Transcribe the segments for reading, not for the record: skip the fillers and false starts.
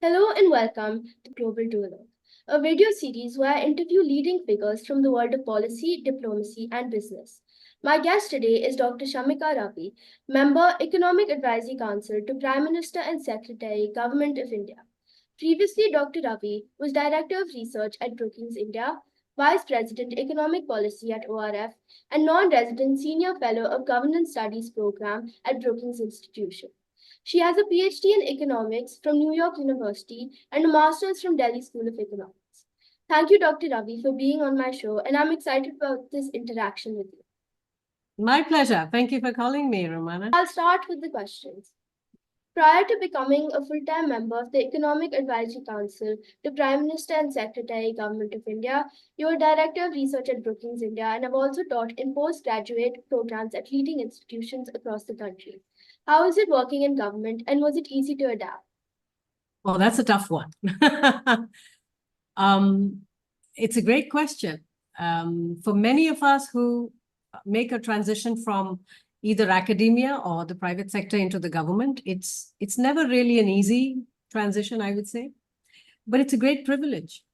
Hello and welcome to Global Duologue, a video series where I interview leading figures from the world of policy, diplomacy, and business. My guest today is Dr. Shamika Ravi, Member, Economic Advisory Council to Prime Minister and Secretary, Government of India. Previously, Dr. Ravi was Director of Research at Brookings India, Vice President Economic Policy at ORF, and non-resident Senior Fellow of Governance Studies Program at Brookings Institution. She has a PhD in economics from New York University and a master's from Delhi School of Economics. Thank you, Dr. Ravi, for being on my show, and I'm excited about this interaction with you. My pleasure. Thank you for calling me, Raemana. I'll start with the questions. Prior to becoming a full-time member of the Economic Advisory Council to Prime Minister and Secretary, Government of India, you were Director of Research at Brookings India and have also taught in postgraduate programs at leading institutions across the country. How is it working in government, and was it easy to adapt? Well, that's a tough one. It's a great question. For many of us who make a transition from either academia or the private sector into the government, it's never really an easy transition, I would say. But it's a great privilege,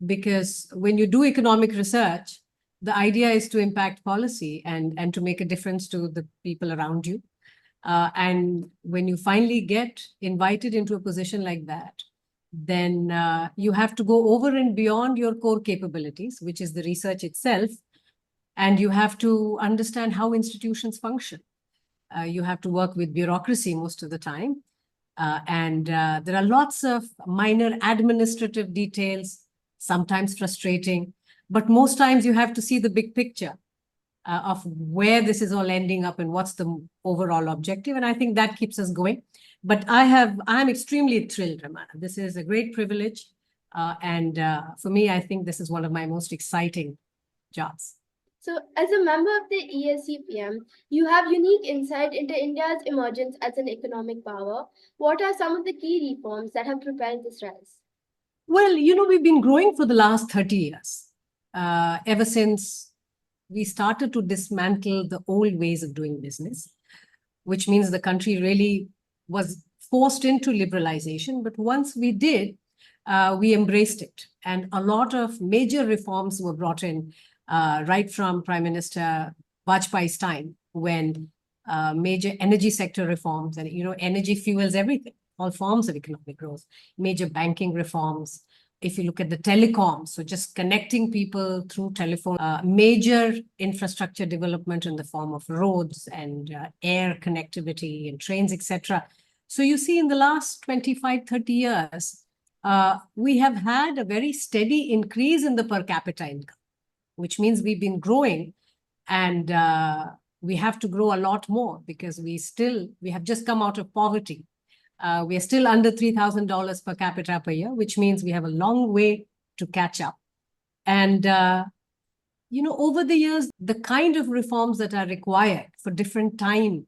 because when you do economic research, the idea is to impact policy and to make a difference to the people around you. And when you finally get invited into a position like that, then you have to go over and beyond your core capabilities, which is the research itself. And you have to understand how institutions function. You have to work with bureaucracy most of the time. And there are lots of minor administrative details, sometimes frustrating, but most times you have to see the big picture of where this is all ending up and what's the overall objective. And I think that keeps us going. But I'm extremely thrilled, Raemana. This is a great privilege. And for me, I think this is one of my most exciting jobs. So, as a member of the ESCPM, you have unique insight into India's emergence as an economic power. What are some of the key reforms that have propelled this rise? Well, we've been growing for the last 30 years, ever since we started to dismantle the old ways of doing business, which means the country really was forced into liberalization. But once we did, we embraced it. And a lot of major reforms were brought in right from Prime Minister Vajpayee's time, when major energy sector reforms, and energy fuels everything, all forms of economic growth, major banking reforms. If you look at the telecoms, so just connecting people through telephone, major infrastructure development in the form of roads and air connectivity and trains, etc. So you see, in the last 25, 30 years, we have had a very steady increase in the per capita income, which means we've been growing, and we have to grow a lot more, because we have just come out of poverty. We are still under $3,000 per capita per year, which means we have a long way to catch up. And, over the years, the kind of reforms that are required for different time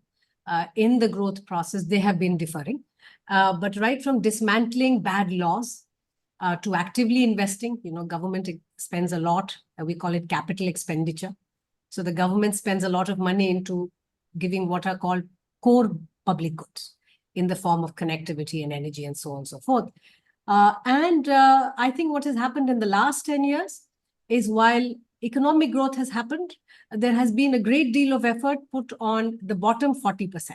in the growth process, they have been differing. But right from dismantling bad laws to actively investing, government spends a lot. We call it capital expenditure. So the government spends a lot of money into giving what are called core public goods in the form of connectivity and energy and so on and so forth. I think what has happened in the last 10 years is, while economic growth has happened, there has been a great deal of effort put on the bottom 40%,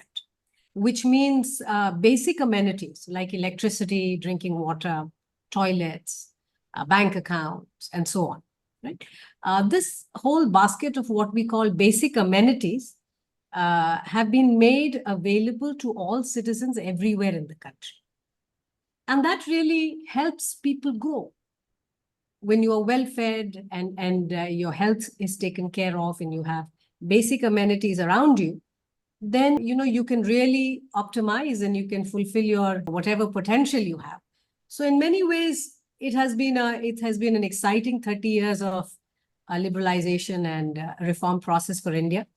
which means basic amenities like electricity, drinking water, toilets, bank accounts, and so on. Right? This whole basket of what we call basic amenities have been made available to all citizens everywhere in the country. And that really helps people grow. When you are well-fed and your health is taken care of, and you have basic amenities around you, then you can really optimize and you can fulfill your whatever potential you have. So in many ways, it has been an exciting 30 years of liberalization and reform process for India.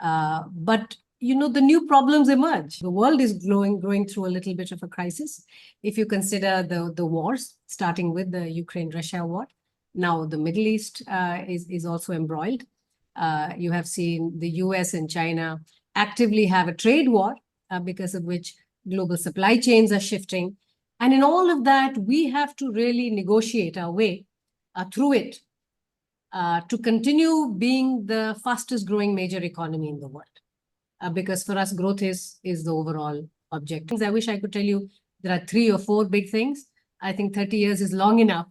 But the new problems emerge. The world is going through a little bit of a crisis. If you consider the wars, starting with the Ukraine-Russia war, Now the Middle East is also embroiled. You have seen the US and China actively have a trade war because of which global supply chains are shifting. And in all of that, we have to really negotiate our way through it to continue being the fastest growing major economy in the world. Because for us, growth is the overall objective. I wish I could tell you there are 3 or 4 big things. I think 30 years is long enough,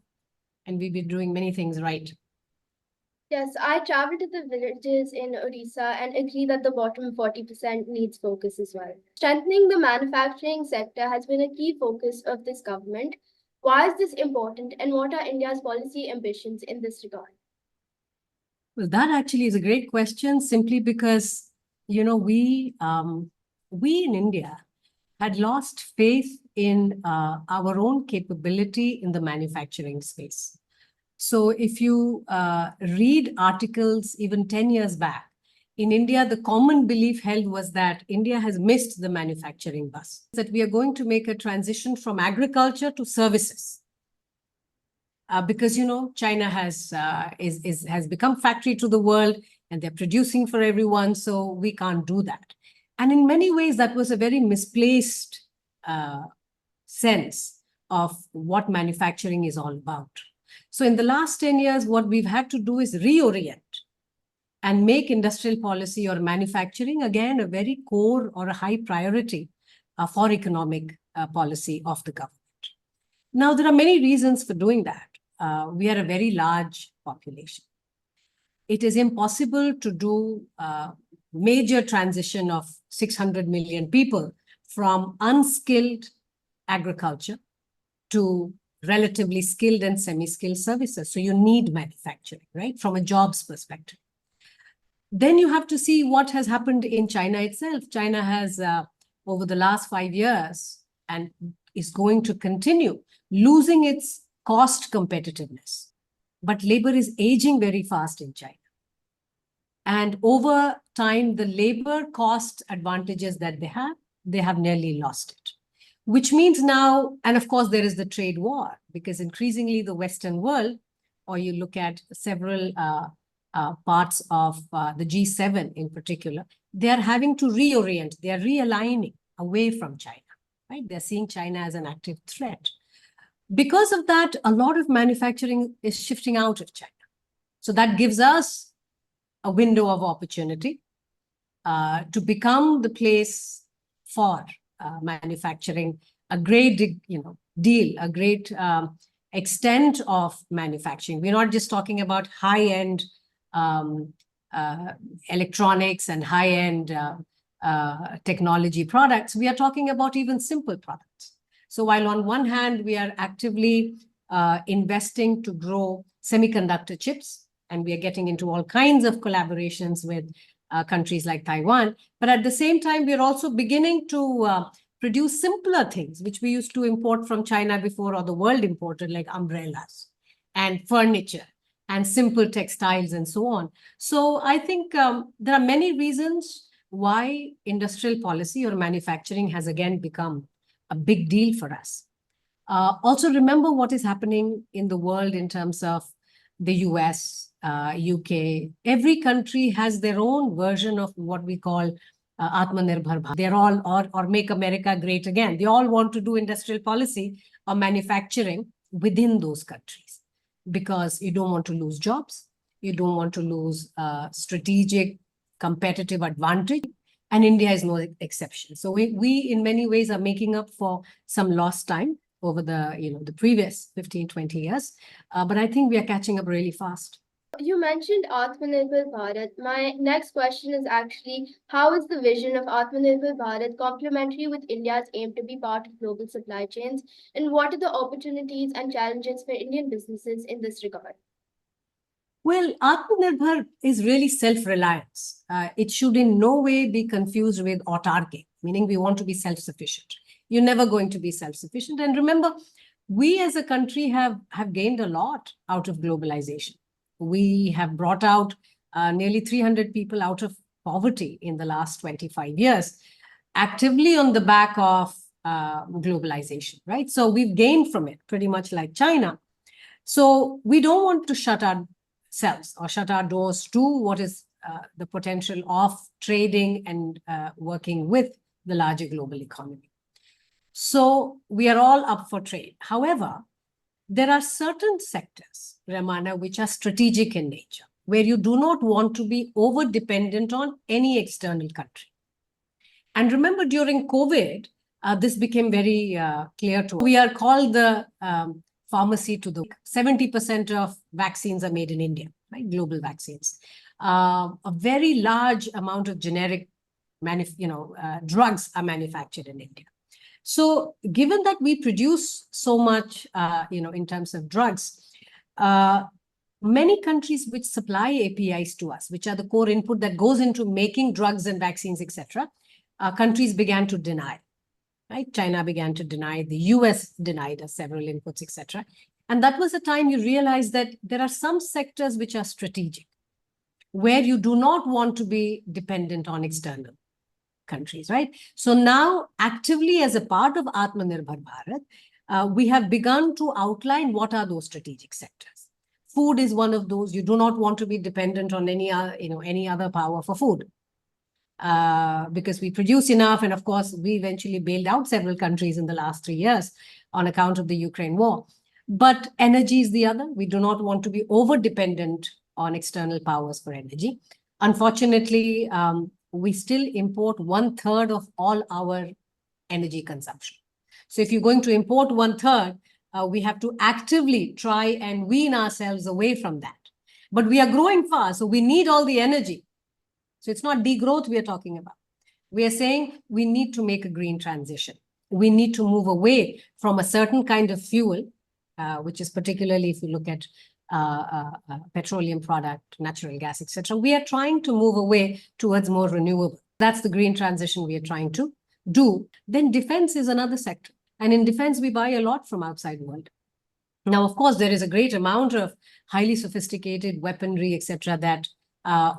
and we've been doing many things right. Yes, I traveled to the villages in Odisha and agree that the bottom 40% needs focus as well. Strengthening the manufacturing sector has been a key focus of this government. Why is this important, and what are India's policy ambitions in this regard? Well, that actually is a great question, simply because, we in India had lost faith in our own capability in the manufacturing space. So if you read articles even 10 years back, in India, the common belief held was that India has missed the manufacturing bus, that we are going to make a transition from agriculture to services. Because China has become factory to the world, and they're producing for everyone, so we can't do that. And in many ways, that was a very misplaced sense of what manufacturing is all about. So in the last 10 years, what we've had to do is reorient and make industrial policy or manufacturing again a very core or a high priority for economic policy of the government. Now, there are many reasons for doing that. We are a very large population. It is impossible to do a major transition of 600 million people from unskilled agriculture to relatively skilled and semi-skilled services. So you need manufacturing, right, from a jobs perspective. Then you have to see what has happened in China itself. China has, over the last 5 years, and is going to continue losing its cost competitiveness. But labor is aging very fast in China. And over time, the labor cost advantages that they have nearly lost it. Which means now, and of course, there is the trade war, because increasingly the Western world, or you look at several parts of the G7 in particular, they are having to reorient, they are realigning away from China, right? They're seeing China as an active threat. Because of that, a lot of manufacturing is shifting out of China. So that gives us a window of opportunity to become the place for manufacturing, a great deal, a great extent of manufacturing. We're not just talking about high-end electronics and high-end technology products. We are talking about even simple products. So while on one hand, we are actively investing to grow semiconductor chips, and we are getting into all kinds of collaborations with countries like Taiwan, but at the same time, we are also beginning to produce simpler things, which we used to import from China before, or the world imported, like umbrellas and furniture and simple textiles and so on. So I think there are many reasons why industrial policy or manufacturing has again become a big deal for us. Also, remember what is happening in the world in terms of the US, UK. Every country has their own version of what we call Atmanirbhar Bharat. They're all, or Make America Great Again. They all want to do industrial policy or manufacturing within those countries, because you don't want to lose jobs. You don't want to lose strategic competitive advantage. And India is no exception. So we in many ways are making up for some lost time over the previous 15, 20 years. But I think we are catching up really fast. You mentioned Atmanirbhar Bharat. My next question is actually, how is the vision of Atmanirbhar Bharat complementary with India's aim to be part of global supply chains? And what are the opportunities and challenges for Indian businesses in this regard? Well, Atmanirbhar is really self-reliance. It should in no way be confused with autarky, meaning we want to be self-sufficient. You're never going to be self-sufficient. And remember, we as a country have gained a lot out of globalization. We have brought out nearly 300 people out of poverty in the last 25 years, actively on the back of globalization, right? So we've gained from it, pretty much like China. So we don't want to shut ourselves or shut our doors to what is the potential of trading and working with the larger global economy. So we are all up for trade. However, there are certain sectors, Raemana, which are strategic in nature, where you do not want to be over-dependent on any external country. And remember, during COVID, this became very clear to us. We are called the pharmacy to the 70% of vaccines are made in India, right? Global vaccines. A very large amount of generic drugs are manufactured in India. So given that we produce so much, in terms of drugs, many countries which supply APIs to us, which are the core input that goes into making drugs and vaccines, etc., countries began to deny, right? China began to deny, the US denied us several inputs, etc. And that was the time you realize that there are some sectors which are strategic, where you do not want to be dependent on external countries, right? So now, actively as a part of Atmanirbhar Bharat, we have begun to outline what are those strategic sectors. Food is one of those. You do not want to be dependent on any other power for food. Because we produce enough. And of course, we eventually bailed out several countries in the last 3 years on account of the Ukraine war. But energy is the other. We do not want to be over-dependent on external powers for energy. Unfortunately, we still import 1/3 of all our energy consumption. So if you're going to import 1/3, we have to actively try and wean ourselves away from that. But we are growing fast, so we need all the energy. So it's not degrowth we are talking about. We are saying we need to make a green transition. We need to move away from a certain kind of fuel, which is particularly if you look at petroleum product, natural gas, etc. We are trying to move away towards more renewable. That's the green transition we are trying to do. Then defense is another sector. And in defense, we buy a lot from outside world. Now, of course, there is a great amount of highly sophisticated weaponry, etc., that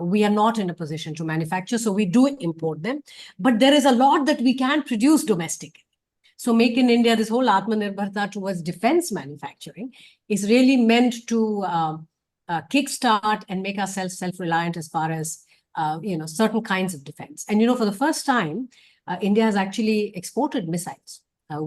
we are not in a position to manufacture, so we do import them. But there is a lot that we can produce domestically. So Make in India, this whole Atmanirbharta towards defense manufacturing is really meant to kickstart and make ourselves self-reliant as far as certain kinds of defense. And for the first time, India has actually exported missiles.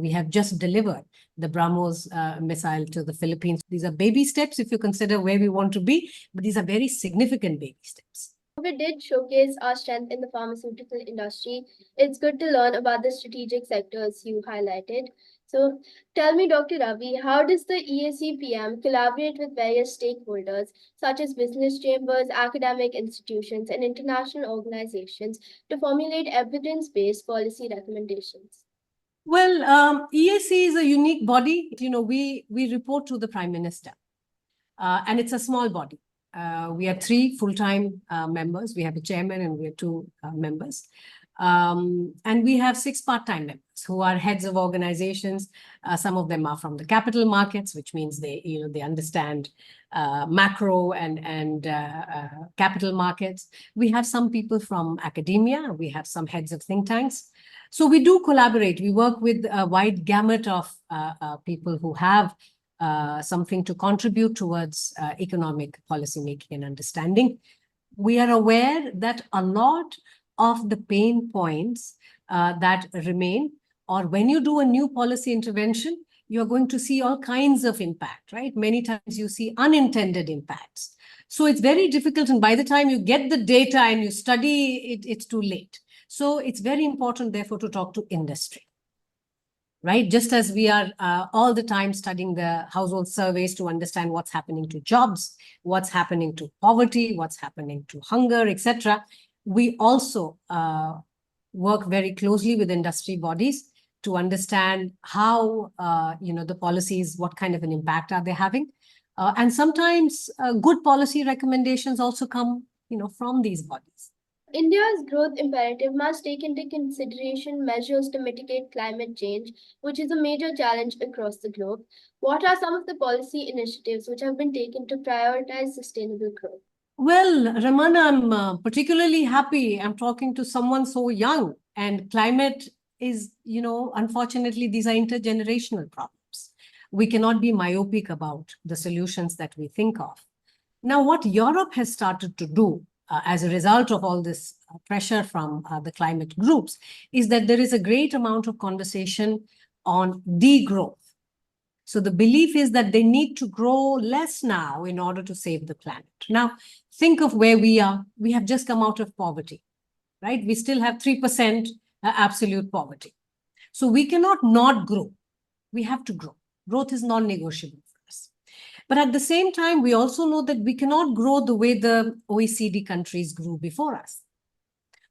We have just delivered the BrahMos missile to the Philippines. These are baby steps if you consider where we want to be, but these are very significant baby steps. We did showcase our strength in the pharmaceutical industry. It's good to learn about the strategic sectors you highlighted. So tell me, Dr. Ravi, how does the EACPM collaborate with various stakeholders, such as business chambers, academic institutions, and international organizations to formulate evidence-based policy recommendations? Well, EAC is a unique body. We report to the Prime Minister, and it's a small body. We are 3 full-time members. We have a chairman and we have 2 members. And we have 6 part-time members who are heads of organizations. Some of them are from the capital markets, which means they understand macro and capital markets. We have some people from academia. We have some heads of think tanks. So we do collaborate. We work with a wide gamut of people who have something to contribute towards economic policymaking and understanding. We are aware that a lot of the pain points that remain, or when you do a new policy intervention, you're going to see all kinds of impact, right? Many times you see unintended impacts. So it's very difficult. And by the time you get the data and you study it, it's too late. So it's very important, therefore, to talk to industry. Right? Just as we are all the time studying the household surveys to understand what's happening to jobs, what's happening to poverty, what's happening to hunger, etc. We also work very closely with industry bodies to understand how, the policies, what kind of an impact are they having. And sometimes good policy recommendations also come, from these bodies. India's growth imperative must take into consideration measures to mitigate climate change, which is a major challenge across the globe. What are some of the policy initiatives which have been taken to prioritize sustainable growth? Well, Raemana, I'm particularly happy. I'm talking to someone so young, and climate is, unfortunately, these are intergenerational problems. we cannot be myopic about the solutions that we think of. Now, what Europe has started to do as a result of all this pressure from the climate groups is that there is a great amount of conversation on degrowth. So the belief is that they need to grow less now in order to save the planet. Now, think of where we are. We have just come out of poverty, right? We still have 3% absolute poverty. So we cannot not grow. We have to grow. Growth is non-negotiable for us. But at the same time, we also know that we cannot grow the way the OECD countries grew before us.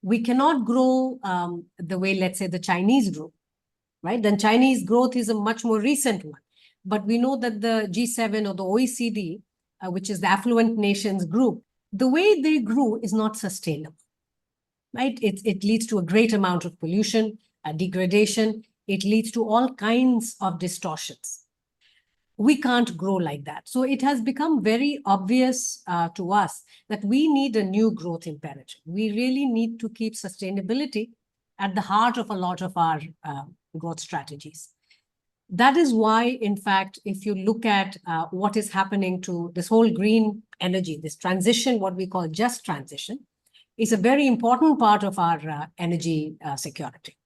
We cannot grow the way, let's say, the Chinese grew, right? Then Chinese growth is a much more recent one. But we know that the G7 or the OECD, which is the affluent nations group, the way they grew is not sustainable, right? It leads to a great amount of pollution, degradation. It leads to all kinds of distortions. We can't grow like that. So it has become very obvious to us that we need a new growth imperative. We really need to keep sustainability at the heart of a lot of our growth strategies. That is why, in fact, if you look at what is happening to this whole green energy, this transition, what we call just transition, is a very important part of our energy security.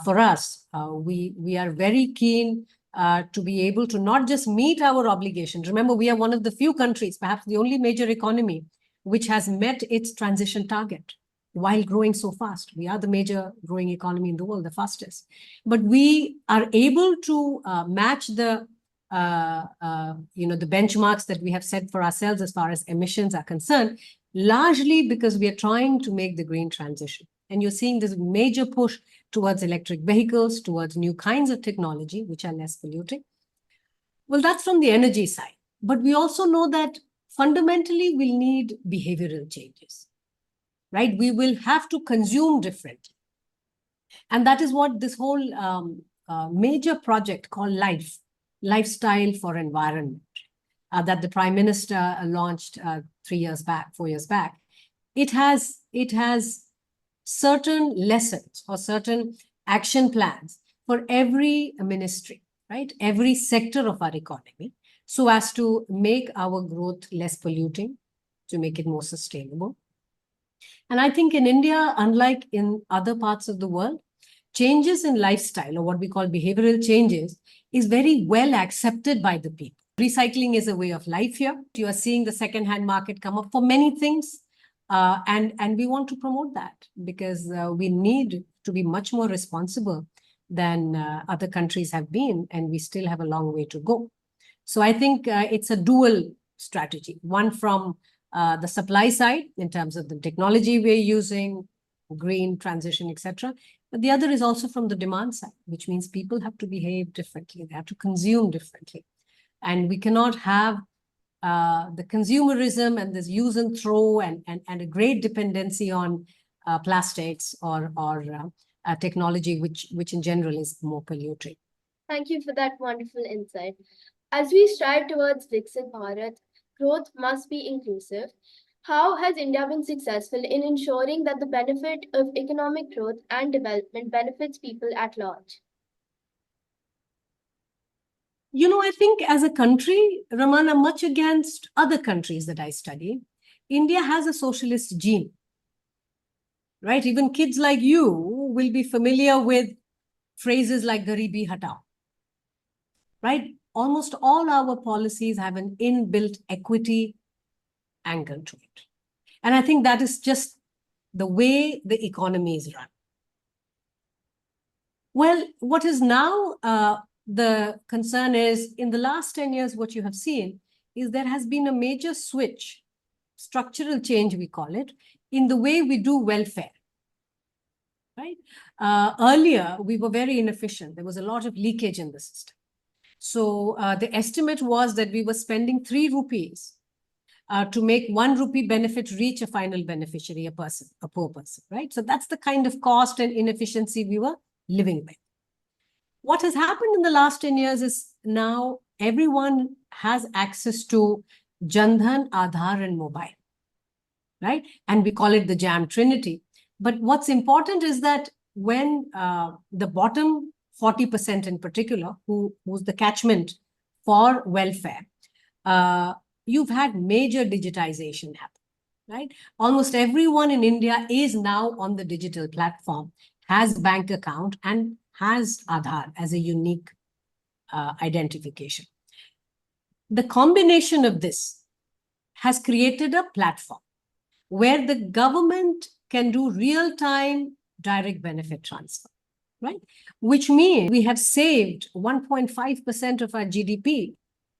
For us, we are very keen to be able to not just meet our obligations. Remember, we are one of the few countries, perhaps the only major economy, which has met its transition target while growing so fast. We are the major growing economy in the world, the fastest. But we are able to match the the benchmarks that we have set for ourselves as far as emissions are concerned, largely because we are trying to make the green transition. And you're seeing this major push towards electric vehicles, towards new kinds of technology, which are less polluting. Well, that's from the energy side. But we also know that fundamentally we'll need behavioral changes, right? We will have to consume differently. And that is what this whole major project called Lifestyle for Environment, that the Prime Minister launched 4 years back. It has certain lessons or certain action plans for every ministry, right? Every sector of our economy, so as to make our growth less polluting, to make it more sustainable. And I think in India, unlike in other parts of the world, changes in lifestyle, or what we call behavioral changes, is very well accepted by the people. Recycling is a way of life here. You are seeing the second-hand market come up for many things. And we want to promote that because we need to be much more responsible than other countries have been, and we still have a long way to go. So I think it's a dual strategy, one from the supply side in terms of the technology we're using, green transition, etc. But the other is also from the demand side, which means people have to behave differently. They have to consume differently. And we cannot have the consumerism and this use and throw and a great dependency on plastics or technology, which in general is more polluting. Thank you for that wonderful insight. As we strive towards Viksit Bharat, growth must be inclusive. How has India been successful in ensuring that the benefit of economic growth and development benefits people at large? I think as a country, Raemana, much against other countries that I study, India has a socialist gene, right? Even kids like you will be familiar with phrases like Garibi Hatao, right? Almost all our policies have an inbuilt equity angle to it. And I think that is just the way the economy is run. Well, what is now the concern is, in the last 10 years, what you have seen is there has been a major switch, structural change, we call it, in the way we do welfare, right? Earlier, we were very inefficient. There was a lot of leakage in the system. So the estimate was that we were spending 3 rupees to make 1 rupee benefit reach a final beneficiary, a poor person, right? So that's the kind of cost and inefficiency we were living with. What has happened in the last 10 years is now everyone has access to Jandhan, Aadhaar, and mobile, right? And we call it the JAM Trinity. But what's important is that when the bottom 40% in particular, who's the catchment for welfare, you've had major digitization happen, right? Almost everyone in India is now on the digital platform, has bank account, and has Aadhaar as a unique identification. The combination of this has created a platform where the government can do real-time direct benefit transfer, right? Which means we have saved 1.5% of our GDP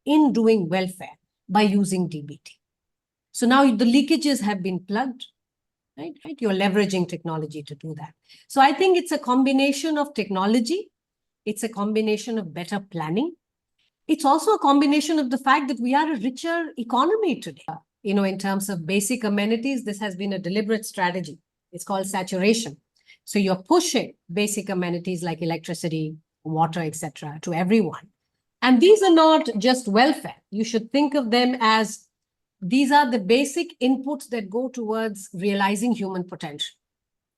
in doing welfare by using DBT. So now the leakages have been plugged, right? You're leveraging technology to do that. So I think it's a combination of technology. It's a combination of better planning. It's also a combination of the fact that we are a richer economy today. In terms of basic amenities, this has been a deliberate strategy. It's called saturation. So you're pushing basic amenities like electricity, water, etc., to everyone. And these are not just welfare. You should think of them as these are the basic inputs that go towards realizing human potential,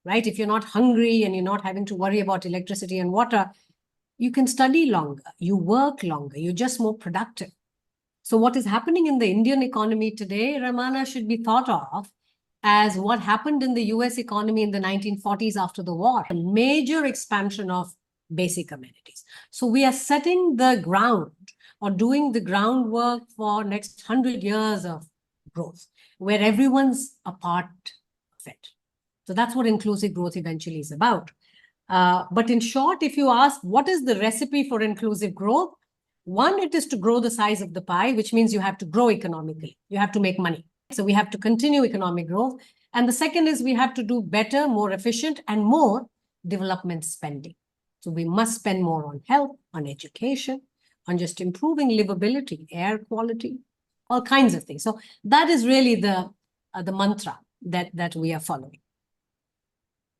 right? If you're not hungry and you're not having to worry about electricity and water, you can study longer, you work longer, you're just more productive. So what is happening in the Indian economy today, Raemana, should be thought of as what happened in the US economy in the 1940s after the war, a major expansion of basic amenities. So we are setting the ground or doing the groundwork for next 100 years of growth, where everyone's a part of it. So that's what inclusive growth eventually is about. But in short, if you ask, what is the recipe for inclusive growth? One, it is to grow the size of the pie, which means you have to grow economically. You have to make money. So we have to continue economic growth. And the second is we have to do better, more efficient, and more development spending. So we must spend more on health, on education, on just improving livability, air quality, all kinds of things. So that is really the mantra that we are following.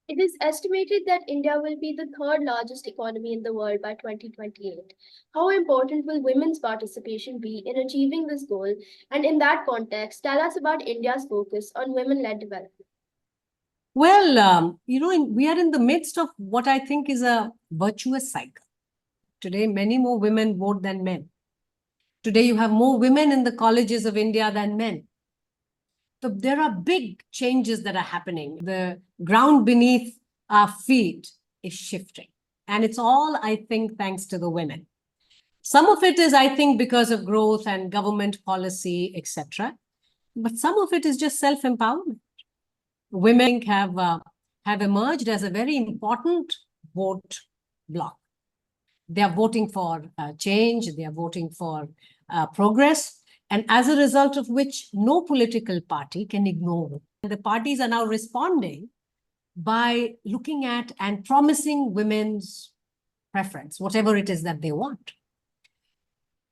It is estimated that India will be the third largest economy in the world by 2028. How important will women's participation be in achieving this goal? And in that context, tell us about India's focus on women-led development. Well, we are in the midst of what I think is a virtuous cycle. Today, many more women vote than men. Today, you have more women in the colleges of India than men. So there are big changes that are happening. The ground beneath our feet is shifting. And it's all, I think, thanks to the women. Some of it is, I think, because of growth and government policy, etc. But some of it is just self-empowerment. Women have emerged as a very important vote bloc. They are voting for change. They are voting for progress. And as a result of which, no political party can ignore them. The parties are now responding by looking at and promising women's preference, whatever it is that they want.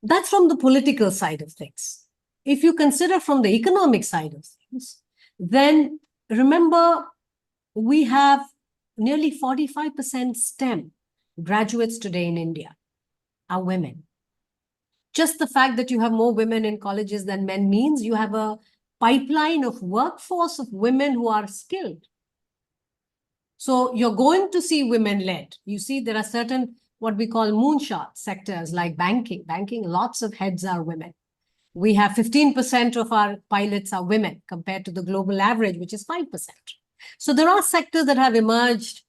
That's from the political side of things. If you consider from the economic side of things, then remember, we have nearly 45% STEM graduates today in India are women. Just the fact that you have more women in colleges than men means you have a pipeline of workforce of women who are skilled. So you're going to see women-led. You see, there are certain what we call moonshot sectors like banking. Banking, lots of heads are women. We have 15% of our pilots are women compared to the global average, which is 5%. So there are sectors that have emerged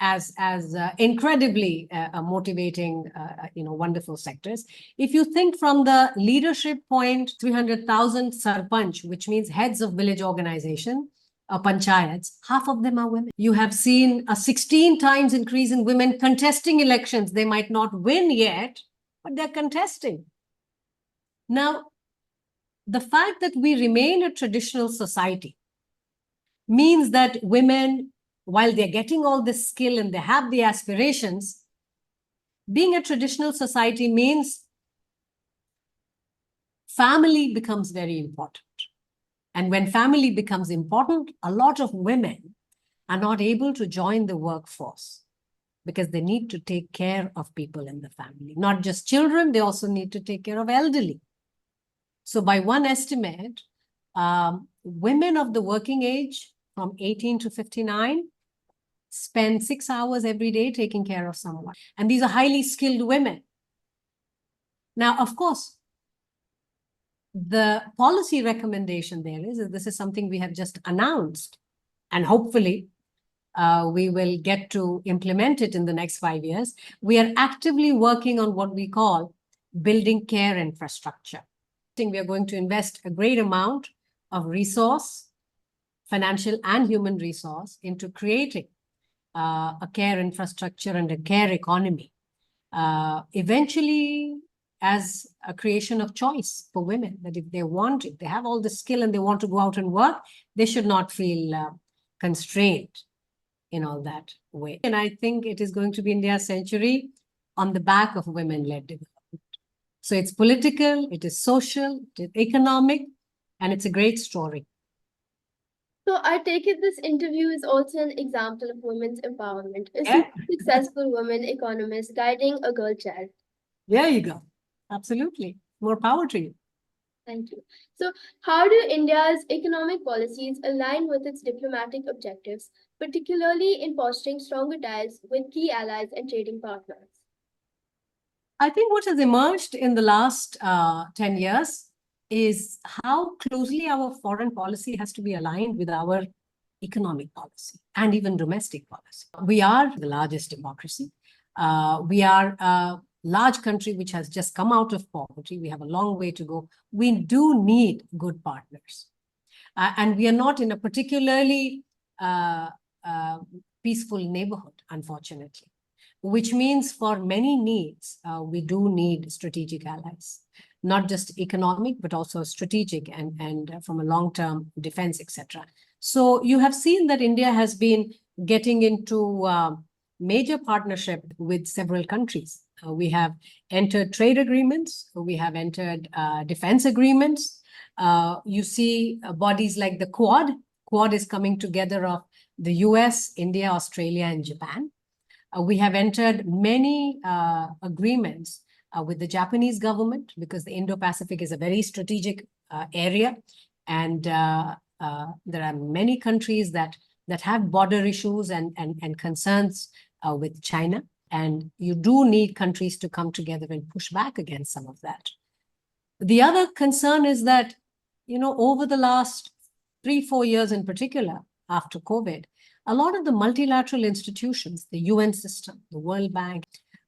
as incredibly motivating, wonderful sectors. If you think from the leadership point, 300,000 sarpanch, which means heads of village organization, panchayats, half of them are women. You have seen a 16 times increase in women contesting elections. They might not win yet, but they're contesting. Now, the fact that we remain a traditional society means that women, while they're getting all this skill and they have the aspirations, being a traditional society means family becomes very important. And when family becomes important, a lot of women are not able to join the workforce because they need to take care of people in the family. Not just children, they also need to take care of elderly. So by one estimate, women of the working age from 18 to 59 spend 6 hours every day taking care of someone. And these are highly skilled women. Now, of course, the policy recommendation there is that this is something we have just announced, and hopefully we will get to implement it in the next 5 years. We are actively working on what we call building care infrastructure. I think we are going to invest a great amount of resource, financial and human resource, into creating a care infrastructure and a care economy. Eventually, as a creation of choice for women, that if they want it, they have all the skill and they want to go out and work, they should not feel constrained in all that way. And I think it is going to be India's century on the back of women-led development. So it's political, it is social, it is economic, and it's a great story. So I take it this interview is also an example of women's empowerment, a Yeah. successful woman economist guiding a girl child. There you go. Absolutely. More power to you. Thank you. So how do India's economic policies align with its diplomatic objectives, particularly in fostering stronger ties with key allies and trading partners? I think what has emerged in the last 10 years is how closely our foreign policy has to be aligned with our economic policy and even domestic policy. We are the largest democracy. We are a large country which has just come out of poverty. We have a long way to go. We do need good partners. And we are not in a particularly peaceful neighborhood, unfortunately, which means for many needs, we do need strategic allies, not just economic, but also strategic and from a long-term defense, etc. So you have seen that India has been getting into major partnership with several countries. We have entered trade agreements. We have entered defense agreements. You see bodies like the Quad. Quad is coming together of the US, India, Australia, and Japan. We have entered many agreements with the Japanese government because the Indo-Pacific is a very strategic area. And there are many countries that have border issues and concerns with China. And you do need countries to come together and push back against some of that. The other concern is that, over the last 3-4 years in particular, after COVID, a lot of the multilateral institutions, the UN system, the World Bank,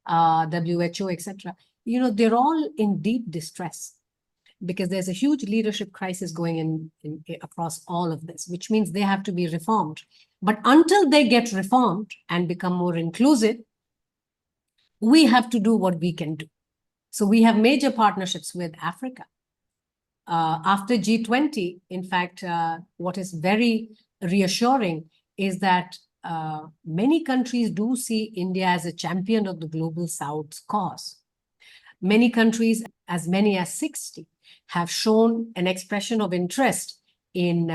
WHO, etc., they're all in deep distress because there's a huge leadership crisis going in across all of this, which means they have to be reformed. But until they get reformed and become more inclusive, we have to do what we can do. So we have major partnerships with Africa. After G20, in fact, what is very reassuring is that many countries do see India as a champion of the Global South's cause. Many countries, as many as 60, have shown an expression of interest in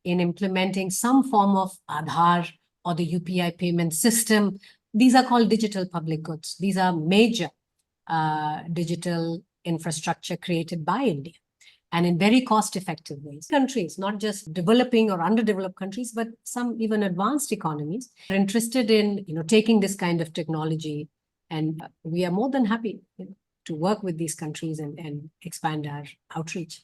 implementing some form of Aadhaar or the UPI payment system. These are called digital public goods. These are major digital infrastructure created by India, and in very cost-effective ways. Countries, not just developing or underdeveloped countries, but some even advanced economies are interested in taking this kind of technology. And we are more than happy to work with these countries and expand our outreach.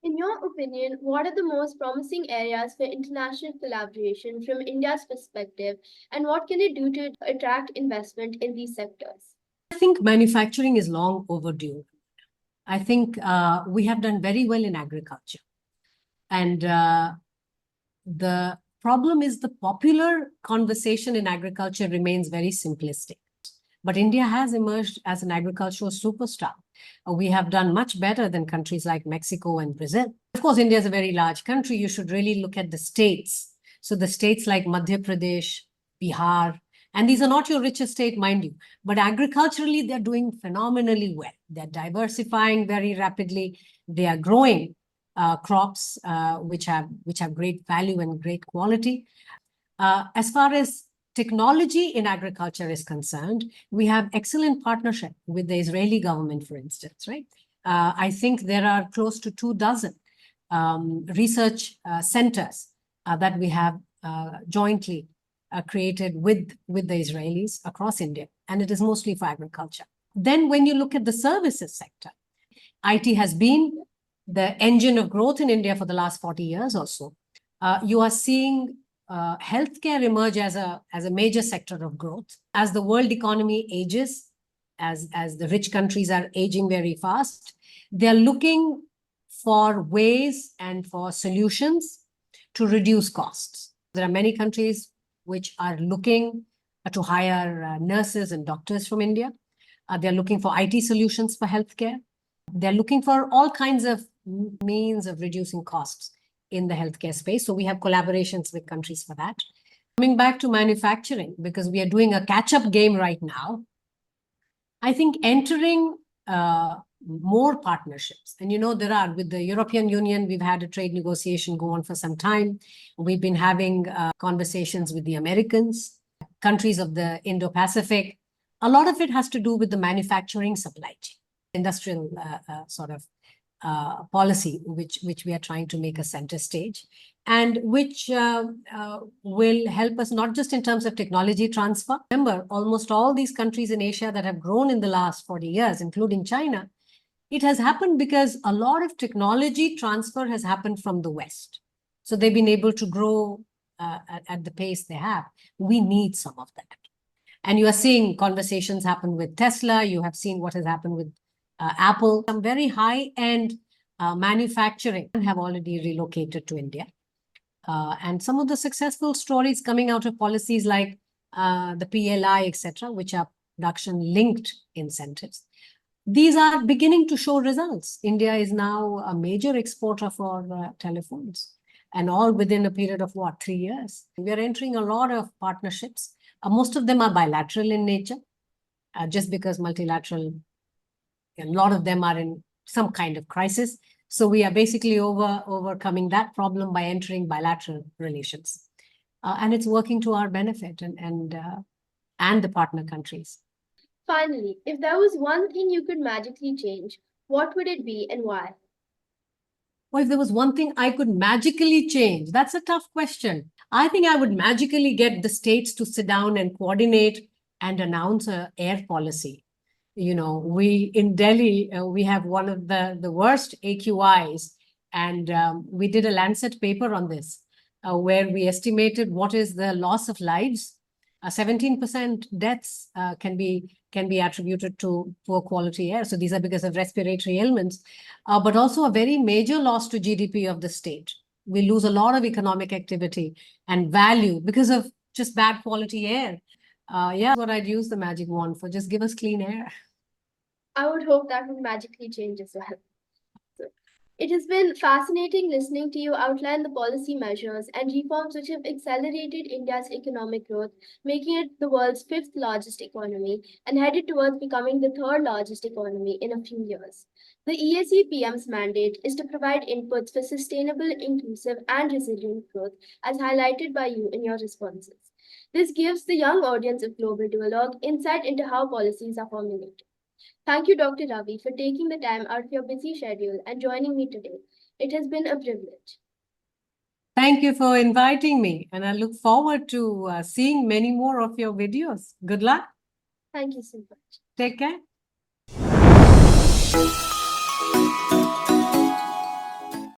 In your opinion, what are the most promising areas for international collaboration from India's perspective, and what can it do to attract investment in these sectors? I think manufacturing is long overdue. I think we have done very well in agriculture. And the problem is the popular conversation in agriculture remains very simplistic. But India has emerged as an agricultural superstar. We have done much better than countries like Mexico and Brazil. Of course, India is a very large country. You should really look at the states. So the states like Madhya Pradesh, Bihar, and these are not your richest state, mind you, but agriculturally, they're doing phenomenally well. They're diversifying very rapidly. They are growing crops which have great value and great quality. As far as technology in agriculture is concerned, we have excellent partnership with the Israeli government, for instance, right? I think there are close to 24 research centers that we have jointly created with the Israelis across India, and it is mostly for agriculture. Then when you look at the services sector, IT has been the engine of growth in India for the last 40 years or so. You are seeing healthcare emerge as a major sector of growth. As the world economy ages, as the rich countries are aging very fast, they're looking for ways and for solutions to reduce costs. There are many countries which are looking to hire nurses and doctors from India. They're looking for IT solutions for healthcare. They're looking for all kinds of means of reducing costs in the healthcare space. So we have collaborations with countries for that. Coming back to manufacturing, because we are doing a catch-up game right now, I think entering more partnerships. And there are, with the European Union, we've had a trade negotiation go on for some time. We've been having conversations with the Americans, countries of the Indo-Pacific. A lot of it has to do with the manufacturing supply chain, industrial sort of policy, which we are trying to make a center stage, and which will help us not just in terms of technology transfer. Remember, almost all these countries in Asia that have grown in the last 40 years, including China, it has happened because a lot of technology transfer has happened from the West. So they've been able to grow at the pace they have. We need some of that. And you are seeing conversations happen with Tesla. You have seen what has happened with Apple. Some very high-end manufacturing have already relocated to India. And some of the successful stories coming out of policies like the PLI, etc., which are production-linked incentives, these are beginning to show results. India is now a major exporter for telephones, and all within a period of, 3 years. We are entering a lot of partnerships. Most of them are bilateral in nature, just because multilateral, a lot of them are in some kind of crisis. So we are basically overcoming that problem by entering bilateral relations. And it's working to our benefit and the partner countries. Finally, if there was one thing you could magically change, what would it be and why? Well, if there was one thing I could magically change, that's a tough question. I think I would magically get the states to sit down and coordinate and announce an air policy. We in Delhi, we have one of the worst AQIs, and we did a Lancet paper on this, where we estimated what is the loss of lives. 17% deaths can be attributed to poor quality air. So these are because of respiratory ailments, but also a very major loss to GDP of the state. We lose a lot of economic activity and value because of just bad quality air. Yeah, what I'd use the magic wand for. Just give us clean air. I would hope that would magically change as well. It has been fascinating listening to you outline the policy measures and reforms which have accelerated India's economic growth, making it the world's fifth largest economy and headed towards becoming the third largest economy in a few years. The EAC PM's mandate is to provide inputs for sustainable, inclusive, and resilient growth, as highlighted by you in your responses. This gives the young audience of Global Duologue insight into how policies are formulated. Thank you, Dr. Ravi, for taking the time out of your busy schedule and joining me today. It has been a privilege. Thank you for inviting me, and I look forward to seeing many more of your videos. Good luck. Thank you so much. Take care.